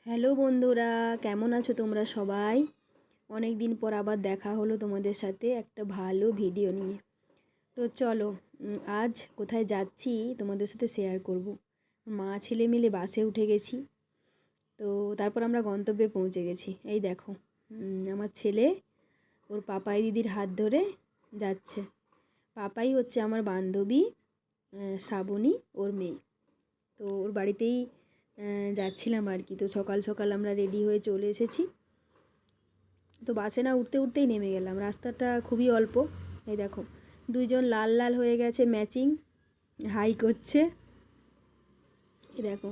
Hello বন্ধুরা, কেমন আছো তোমরা সবাই? অনেক দিন পর আবার দেখা হলো তোমাদের সাথে একটা ভালো ভিডিও নিয়ে। তো চলো, আজ কোথায় যাচ্ছি তোমাদের সাথে শেয়ার করব। মা ছেলে মিলে বাসে উঠে গেছি। তো তারপর আমরা গন্তব্যে পৌঁছে গেছি। এই দেখো, আমার ছেলে ওর পাপাই দিদির হাত ধরে যাচ্ছে। পাপাই হচ্ছে আমার বান্ধবী, শ্রাবণী ওর মেয়ে। তো ওর বাড়িতেই যাচ্ছিলাম আর কি। তো সকাল সকাল আমরা রেডি হয়ে চলে এসেছি। তো বাসে না উঠতে উঠতেই নেমে গেলাম। রাস্তাটা খুবই অল্প। এই দেখো, দুইজন লাল লাল হয়ে গেছে, ম্যাচিং হাই করছে। এই দেখো,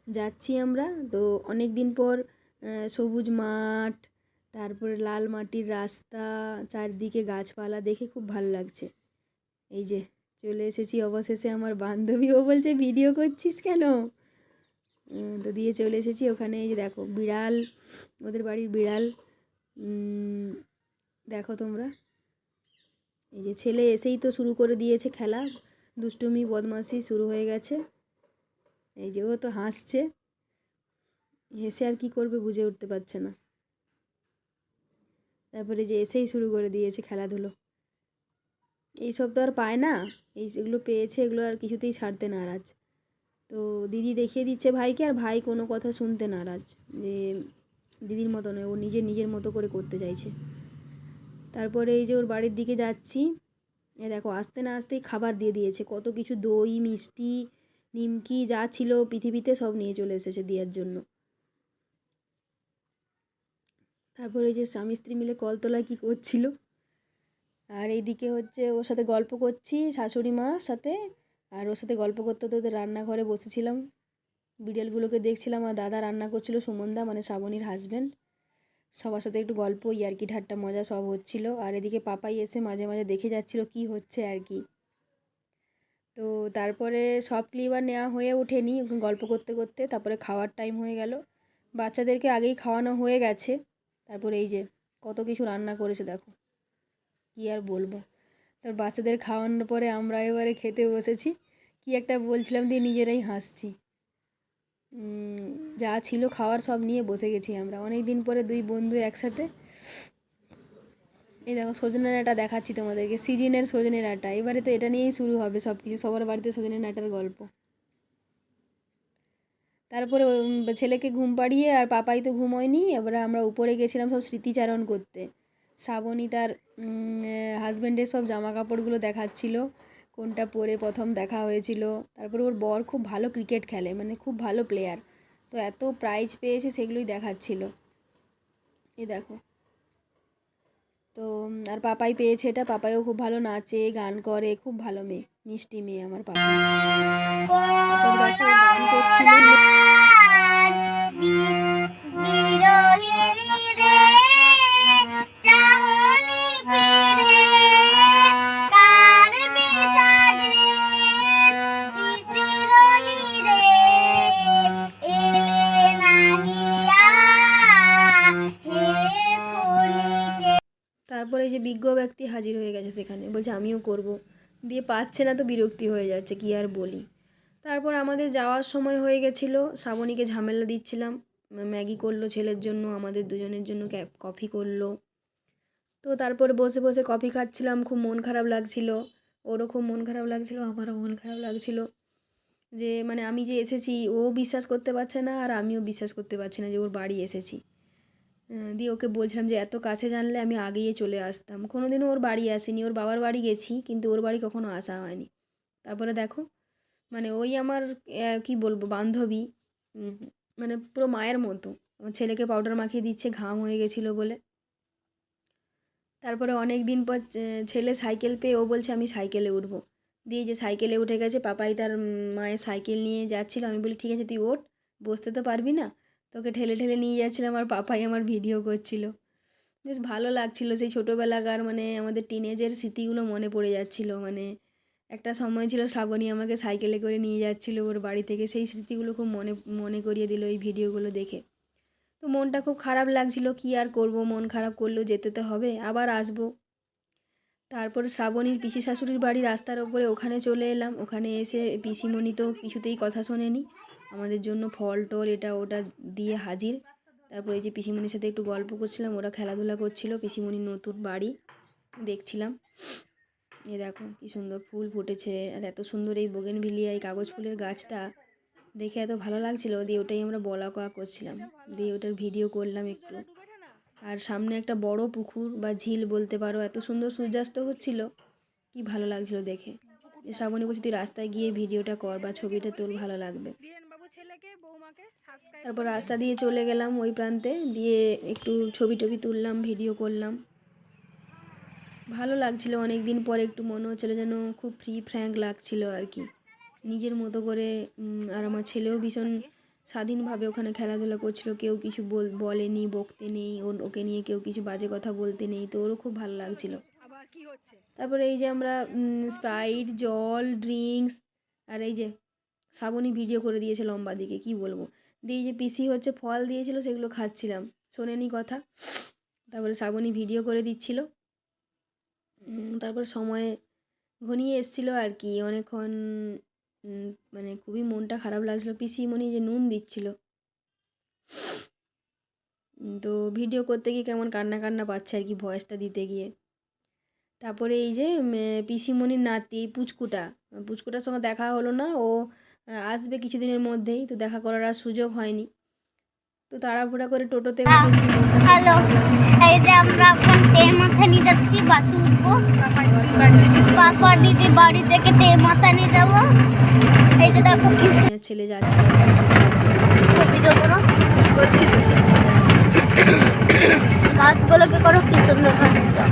যাচ্ছি আমরা। তো অনেক দিন পর সবুজ মাঠ, তারপরে লাল মাটির রাস্তা, চারদিকে গাছপালা দেখে খুব ভালো লাগছে। এই যে চলে এসেছি অবশেষে আমার বান্ধবী। ও বলছে ভিডিও করছিস কেন? তো দিয়ে চলে এসেছি ওখানে। এই যে দেখো বিড়াল, ওদের বাড়ির বিড়াল দেখো তোমরা। এই যে ছেলে এসেই তো শুরু করে দিয়েছে খেলা, দুষ্টুমি বদমাশি শুরু হয়ে গেছে। এই যে ও তো হাসছে, হেসে আর কি করবে বুঝে উঠতে পারছে না। তারপরে যে এসেই শুরু করে দিয়েছে খেলাধুলো। এইসব তো আর পায় না, এগুলো পেয়েছে, এগুলো আর কিছুতেই ছাড়তে নারাজ। তো দিদি দেখিয়ে দিচ্ছে ভাইকে, আর ভাই কোনো কথা শুনতে নারাজ, যে দিদির মতো নয়, ও নিজের মতো করে করতে চাইছে। তারপরে এই যে ওর বাড়ির দিকে যাচ্ছি। এ দেখো, আসতে না আসতেই খাবার দিয়ে দিয়েছে, কত কিছু, দই, মিষ্টি, নিমকি, যা ছিল পৃথিবীতে সব নিয়ে চলে এসেছে দেওয়ার জন্য। তারপরে এই যে স্বামী স্ত্রী মিলে কলতলায় কী করছিল। আর এইদিকে হচ্ছে ওর সাথে গল্প করছি শাশুড়ি মার সাথে। আর ওর সাথে গল্প করতে করতে রান্নাঘরে বসেছিলাম, বিড়ালগুলোকে দেখছিলাম। আর দাদা রান্না করছিল, সুমনদা মানে শ্রাবণীর হাজব্যান্ড। সবার সাথে একটু গল্প, ইয়ার্কি ঠাট্টা মজা সব হচ্ছিল। আর এদিকে পাপাই এসে মাঝে মাঝে দেখে যাচ্ছিল কি হচ্ছে আর কি। তো তারপরে সব ক্লিপ আর নেওয়া হয়ে ওঠেনি গল্প করতে করতে। তারপরে খাওয়ার টাইম হয়ে গেল, বাচ্চাদেরকে আগেই খাওয়ানো হয়ে গেছে। তারপরে এই যে কত কিছু রান্না করেছে দেখো, কী আর বলবো। তারপর বাচ্চাদের খাওয়ানোর পরে আমরা এবারে খেতে বসেছি। কি একটা বলছিলাম দিয়ে নিজেরাই হাসছি। যা ছিল খাওয়ার সব নিয়ে বসে গেছি আমরা, অনেক দিন পরে দুই বন্ধু একসাথে। এই দেখো সজনে ডাঁটা দেখাচ্ছি তোমাদেরকে, সিজনের সজনে ডাঁটা। এবারে তো এটা নিয়েই শুরু হবে সব কিছু, সবার বাড়িতে সজনে ডাঁটার গল্প। তারপরে ছেলেকে ঘুম পাড়িয়ে, আর পাপাই তো ঘুমোয়নি, এবারে আমরা উপরে গেছিলাম সব স্মৃতিচারণ করতে। শ্রাবণী তার হাজব্যান্ডের সব জামা কাপড়গুলো দেখাচ্ছিল, কোনটা পরে প্রথম দেখা হয়েছিল। তারপরে ওর বর খুব ভালো ক্রিকেট খেলে, মানে খুব ভালো প্লেয়ার, তো এত প্রাইজ পেয়েছে সেগুলোই দেখাচ্ছিল। এ দেখো, তো আর পাপাই পেয়েছে এটা, পাপাইও খুব ভালো নাচে গান করে, খুব ভালো মেয়ে, মিষ্টি মেয়ে আমার পাপা। তারপর দেখো গান করছিল। তারপরে এই যে বিজ্ঞ ব্যক্তি হাজির হয়ে গেছে সেখানে, বলছে আমিও করব, দিয়ে পাচ্ছে না তো বিরক্তি হয়ে যাচ্ছে, কি আর বলি। তারপর আমাদের যাওয়ার সময় হয়ে গেছিলো, শ্রাবণীকে ঝামেলা দিচ্ছিলাম। ম্যাগি করলো ছেলের জন্য, আমাদের দুজনের জন্য কফি করলো। তো তারপরে বসে বসে কফি খাচ্ছিলাম, খুব মন খারাপ লাগছিল। ওরও খুব মন খারাপ লাগছিল, আমারও মন খারাপ লাগছিল, যে মানে আমি যে এসেছি ও বিশ্বাস করতে পারছে না, আর আমিও বিশ্বাস করতে পারছি না যে ওর বাড়ি এসেছি। দিয়ে ওকে বলছিলাম যে এত কাছে জানলে আমি আগেই চলে আসতাম। কোনোদিনও ওর বাড়ি আসিনি, ওর বাবার বাড়ি গেছি কিন্তু ওর বাড়ি কখনো আসা হয়নি। তারপরে দেখো, মানে ওই আমার কি বলবো বান্ধবী, মানে পুরো মায়ের মতো। আমার ছেলেকে পাউডার মাখিয়ে দিচ্ছে ঘাম হয়ে গেছিলো বলে। তারপরে অনেক দিন পর ছেলে সাইকেল পেয়ে ও বলছে আমি সাইকেলে উঠবো, দিয়ে যে সাইকেলে উঠে গেছে। পাপাই তার মায়ের সাইকেল নিয়ে যাচ্ছিলো, আমি বলি ঠিক আছে তুই ওঠ, বসতে তো পারবি না। তোকে ঠেলে ঠেলে নিয়ে যাচ্ছিলাম, আর পাপাই আমার ভিডিও করছিল। বেশ ভালো লাগছিল, সেই ছোটোবেলাকার মানে আমাদের টিনেজের স্মৃতিগুলো মনে পড়ে যাচ্ছিলো। মানে একটা সময় ছিল শ্রাবণী আমাকে সাইকেলে করে নিয়ে যাচ্ছিলো ওর বাড়ি থেকে, সেই স্মৃতিগুলো খুব মনে মনে করিয়ে দিল এই ভিডিওগুলো দেখে। তো মনটা খুব খারাপ লাগছিল, কি আর করব, মন খারাপ করলেও যেতে তো হবে, আবার আসবো। তারপরে শ্রাবণীর পিসি শাশুড়ির বাড়ি রাস্তার ওপরে, ওখানে চলে এলাম। ওখানে এসে পিসিমণি তো কিছুতেই কথা শোনেনি, আমাদের জন্য ফল টল এটা ওটা দিয়ে হাজির। তারপরে এই যে পিসিমণির সাথে একটু গল্প করছিলাম, ওরা খেলাধুলা করছিল, পিসিমণির নতুন বাড়ি দেখছিলাম। এই দেখো কি সুন্দর ফুল ফুটেছে, আর এত সুন্দর এই বোগেনভিলিয়া এই কাগজ ফুলের গাছটা দেখে এত ভালো লাগছিল, দিয়ে ওটাই আমরা বলা কওয়া করছিলাম, দিয়ে ওটার ভিডিও করলাম একটু। আর সামনে একটা বড় পুকুর বা ঝিল বলতে পারো, এত সুন্দর সূর্যাস্ত হচ্ছিল, কি ভালো লাগছিল দেখে। শ্রাবণী বলছি তুই রাস্তায় গিয়ে ভিডিওটা কর বা ছবিটা তোর, ভালো লাগবে। তারপর রাস্তা দিয়ে চলে গেলাম ওই প্রান্তে, দিয়ে একটু ছবি টবি তুললাম, ভিডিও করলাম, ভালো লাগছিল। অনেক দিন পরে একটু মনে হচ্ছিলো যেন খুব ফ্রি ফ্র্যাঙ্ক লাগছিল আর কি, নিজের মতো করে। আর আমার ছেলেও ভীষণ স্বাধীনভাবে ওখানে খেলাধুলা করছিল, কেউ কিছু বলেনি, বকতে নেই, ওকে নিয়ে কেউ কিছু বাজে কথা বলতে নেই, তো ওরও খুব ভালো লাগছিল। তারপরে এই যে আমরা স্প্রাইট, জল, ড্রিঙ্কস, আর এই যে শ্রাবণী ভিডিও করে দিয়েছে লম্বা দিকে, কি বলবো। দিয়ে যে পিসি হচ্ছে ফল দিয়েছিল, সেগুলো খাচ্ছিলাম, শোনেনি কথা। তারপরে শ্রাবণী ভিডিও করে দিচ্ছিল। তারপর সময় ঘনিয়ে এসেছিলো আর কি, অনেকক্ষণ মানে খুবই মনটা খারাপ লাগছিলো। পিসিমণি যে নুন দিচ্ছিল, তো ভিডিও করতে গিয়ে কেমন কান্না কান্না পাচ্ছে আর কি ভয়েসটা দিতে গিয়ে। তারপরে এই যে পিসিমণির নাতি পুচকুটার সঙ্গে দেখা হলো না, ও আসবে কিছুদিনের মধ্যেই, তো দেখা করার আর সুযোগ হয়নি। তো তাড়াহুড়া করে টোটোতে উঠেছি। হ্যালো, এই যে আমরা এখন তেমাথা নিয়ে যাচ্ছি, বাসে উঠবো, পাপা দিদি বাড়ি থেকে তেমাথা নিয়ে যাবো। এই যে দেখো কি ছেলে যাচ্ছে, করছি, গাছগুলোকে করো কি সুন্দর গাছটা।